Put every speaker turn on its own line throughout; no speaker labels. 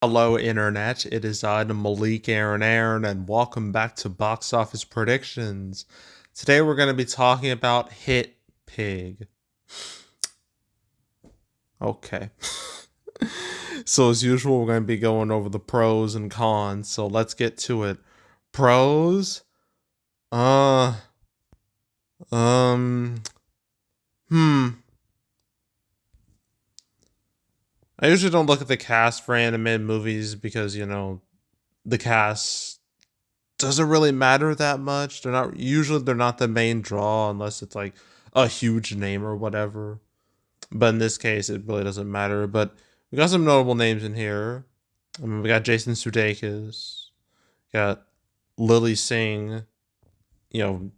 Hello, Internet. It is I, the Malik Aaron, and welcome back to Box Office Predictions. Today we're going to be talking about Hit Pig. Okay. So, as usual, we're going to be going over the pros and cons. So, let's get to it. Pros? Uh, um, hmm. I usually don't look at the cast for animated movies because, the cast doesn't really matter that much. They're not the main draw unless it's like a huge name or whatever. But in this case, it really doesn't matter. But we got some notable names in here. We got Jason Sudeikis, got Lily Singh. You know,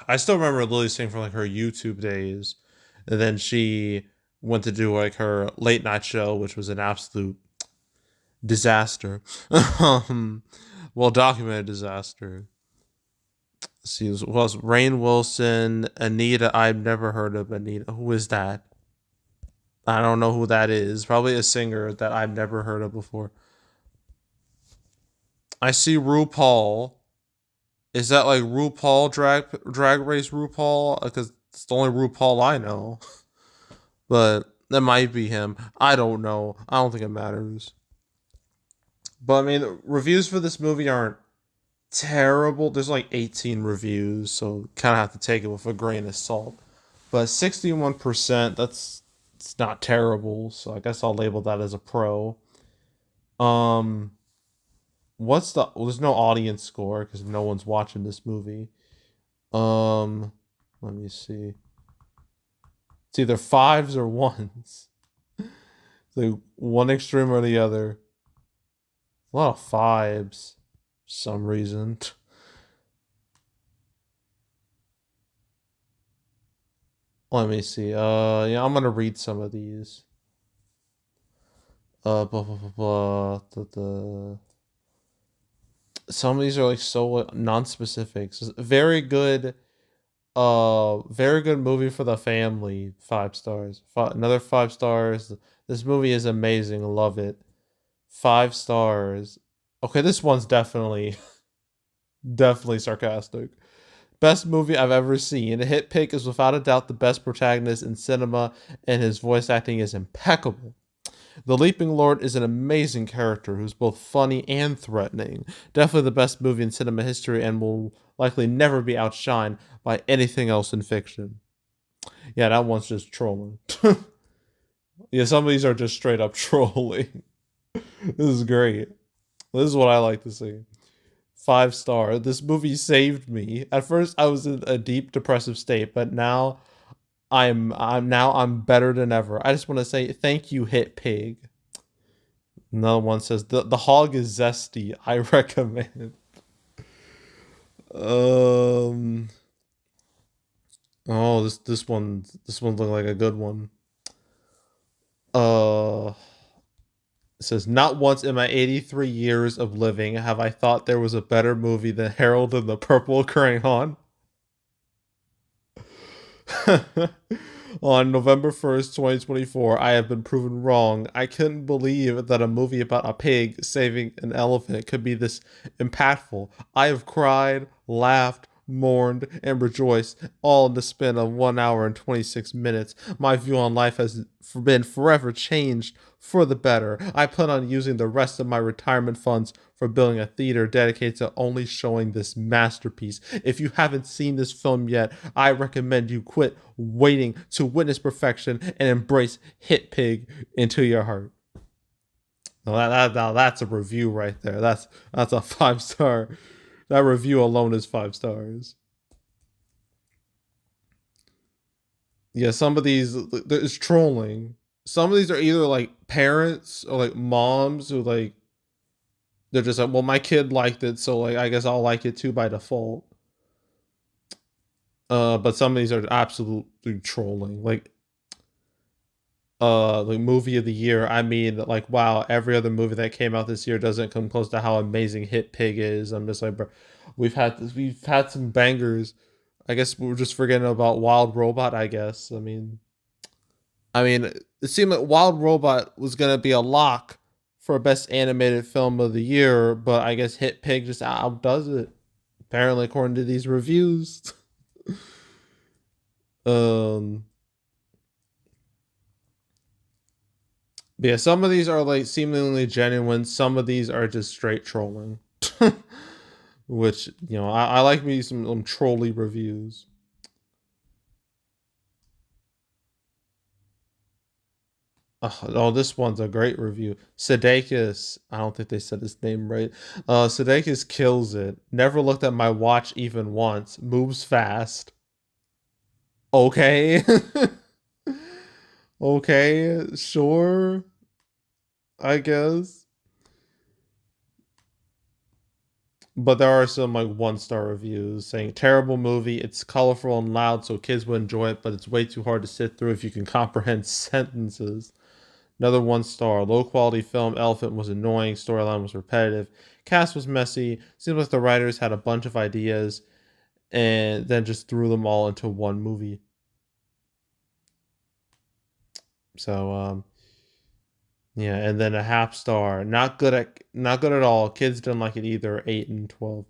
I still remember Lily Singh from like her YouTube days, and then she went to do like her late night show, which was an absolute disaster. um, well documented disaster. See, who else? Rainn Wilson, Anita. I've never heard of Anita. Who is that? I don't know who that is. Probably a singer that I've never heard of before. I see RuPaul. Is that like RuPaul drag race RuPaul? Because it's the only RuPaul I know. But that might be him. I don't know. I don't think it matters. But I mean, the reviews for this movie aren't terrible. There's like 18 reviews, so kind of have to take it with a grain of salt. But 61%, that's it's not terrible. So I guess I'll label that as a pro. Um, what's the? Well, there's no audience score because no one's watching this movie. Um, let me see. It's either fives or ones. Like one extreme or the other. A lot of fives, for some reason. Let me see. Yeah, I'm gonna read some of these. Blah blah blah blah. Some of these are like so non-specific. Very good. Very good movie for the family. 5 stars. Another 5 stars. This movie is amazing. Love it. 5 stars. Okay, this one's definitely sarcastic. Best movie I've ever seen. Hitpig is without a doubt the best protagonist in cinema, and his voice acting is impeccable. The Leaping Lord is an amazing character who's both funny and threatening. Definitely the best movie in cinema history and will likely never be outshined by anything else in fiction. Yeah, that one's just trolling. Yeah, some of these are just straight up trolling. This is great. This is what I like to see. 5 star. This movie saved me. At first I was in a deep depressive state, but now I'm better than ever. I just want to say thank you, Hit Pig. Another one says the hog is zesty. I recommend. Um. Oh, this one looked like a good one. Uh. It says not once in my 83 years of living have I thought there was a better movie than Harold and the Purple Crayon. On November 1st, 2024, I have been proven wrong. I couldn't believe that a movie about a pig saving an elephant could be this impactful. I have cried, laughed, mourned, and rejoiced, all in the span of 1 hour and 26 minutes. My view on life has been forever changed for the better. I plan on using the rest of my retirement funds for building a theater dedicated to only showing this masterpiece. If you haven't seen this film yet, I recommend you quit waiting to witness perfection and embrace Hit Pig into your heart. Now that's a review right there. That's a 5 star. That review alone is 5 stars. Yeah, some of these is trolling. Some of these are either like parents or like moms who like they're just like, well, my kid liked it, so like I guess I'll like it too by default. But some of these are absolutely trolling. Like movie of the year. I mean, like wow, every other movie that came out this year doesn't come close to how amazing Hit Pig is. I'm just like, bro, we've had some bangers. I guess we're just forgetting about Wild Robot. I mean, it seemed like Wild Robot was gonna be a lock for best animated film of the year, but I guess Hitpig just outdoes it. Apparently, according to these reviews. um, but yeah, some of these are like seemingly genuine. Some of these are just straight trolling, which I like me some trolly reviews. Oh, this one's a great review. Sudeikis, I don't think they said his name right. Sudeikis kills it. Never looked at my watch even once. Moves fast. Okay. Okay, sure. I guess. But there are some like 1-star reviews saying terrible movie. It's colorful and loud, so kids would enjoy it, but it's way too hard to sit through if you can comprehend sentences. Another 1-star. Low quality film. Elephant was annoying. Storyline was repetitive. Cast was messy. Seems like the writers had a bunch of ideas and then just threw them all into one movie. So yeah, and then a half star. Not good at all. Kids didn't like it either. 8 and 12.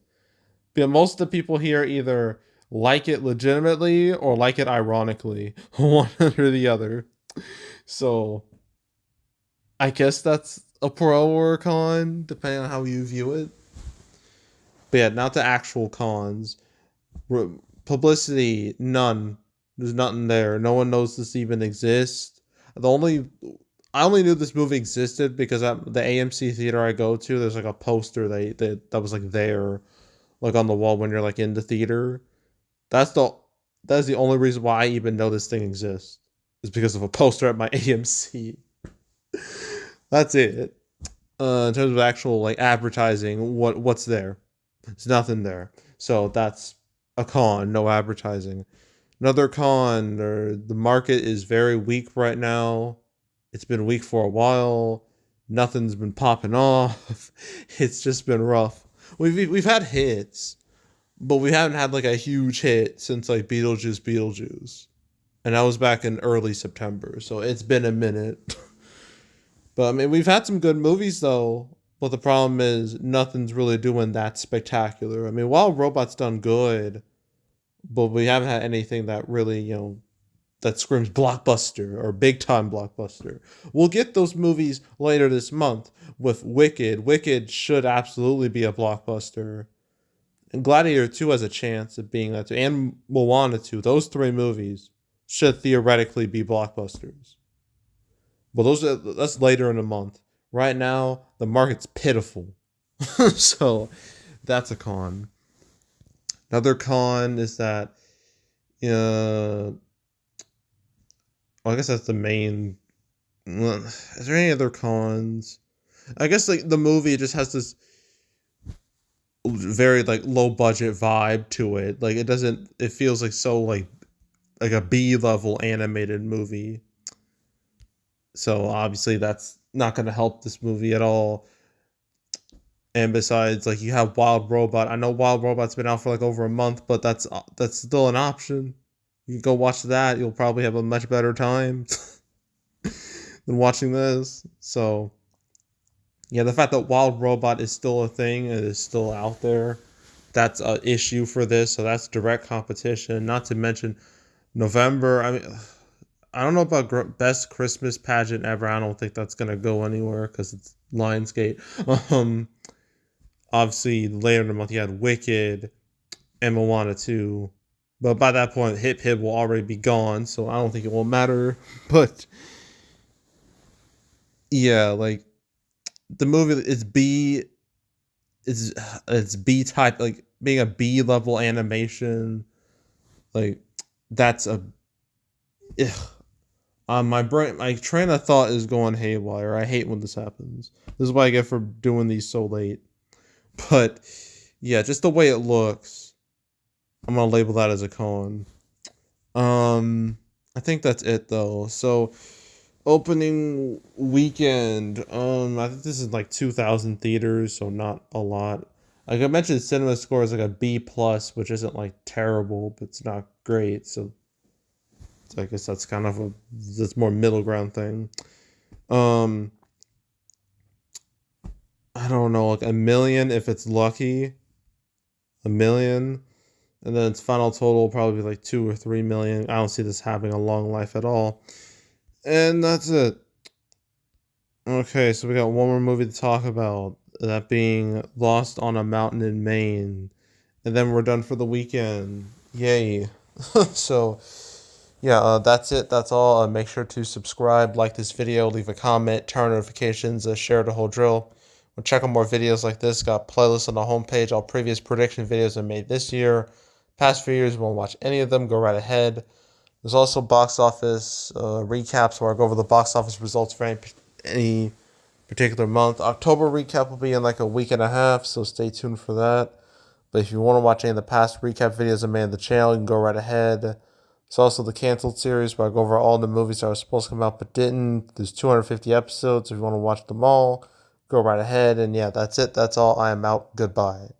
But most of the people here either like it legitimately or like it ironically, one or the other. So I guess that's a pro or a con, depending on how you view it. But yeah, not the actual cons. Publicity, none. There's nothing there. No one knows this even exists. The only I only knew this movie existed because at the AMC theater I go to, there's like a poster that was like there, like on the wall when you're like in the theater. That's the that's the only reason why I even know this thing exists. Is because of a poster at my AMC. That's it. In terms of actual like advertising, what's there? There's nothing there. So that's a con, no advertising. Another con, or the market is very weak right now. It's been weak for a while. Nothing's been popping off. It's just been rough. We've had hits, but we haven't had like a huge hit since like Beetlejuice. And that was back in early September. So it's been a minute. But I mean, we've had some good movies though. But the problem is nothing's really doing that spectacular. I mean, Wild Robot's done good, but we haven't had anything that really, that screams blockbuster or big time blockbuster. We'll get those movies later this month with Wicked. Wicked should absolutely be a blockbuster. And Gladiator 2 has a chance of being that too. And Moana 2. Those three movies should theoretically be blockbusters. Well, that's later in the month. Right now, the market's pitiful. So that's a con. Another con is that well, I guess that's the main. Is there any other cons? I guess like the movie just has this very like low budget vibe to it. Like it doesn't. It feels like so like a B level animated movie. So obviously that's not going to help this movie at all. And besides, like you have Wild Robot. I know Wild Robot's been out for like over a month, but that's still an option. You can go watch that. You'll probably have a much better time than watching this. So yeah, the fact that Wild Robot is still a thing and is still out there, that's an issue for this. So that's direct competition. Not to mention November. I mean, I don't know about best Christmas pageant ever. I don't think that's gonna go anywhere because it's Lionsgate. Um, Obviously later in the month you had Wicked and Moana 2. But by that point, Hip Hip will already be gone, so I don't think it will matter. But yeah, like the movie it's B type, like being a B level animation, like that's a ugh. My brain, my train of thought is going haywire. I hate when this happens. This is what I get for doing these so late. But yeah, just the way it looks, I'm gonna label that as a con. I think that's it though. So opening weekend, I think this is like 2,000 theaters, so not a lot. Like I mentioned, cinema score is like a B plus, which isn't like terrible, but it's not great. So I guess that's kind of that's more middle ground thing. Um, I don't know, like a million if it's lucky, a million, and then its final total will probably be like 2 or 3 million. I don't see this having a long life at all. And that's it. Okay, so we got one more movie to talk about, that being Lost on a Mountain in Maine. And then we're done for the weekend. Yay. So, yeah, that's it. That's all. Make sure to subscribe, like this video, leave a comment, turn on notifications, share the whole drill. We'll check out more videos like this. Got playlists on the homepage. All previous prediction videos I made this year. Past few years, you won't watch any of them, go right ahead. There's also box office recaps where I go over the box office results for any particular month. October recap will be in like a week and a half, so stay tuned for that. But if you want to watch any of the past recap videos I made on the channel, you can go right ahead. There's also the canceled series where I go over all the movies that were supposed to come out but didn't. There's 250 episodes. If you want to watch them all, go right ahead. And yeah, that's it. That's all. I am out. Goodbye.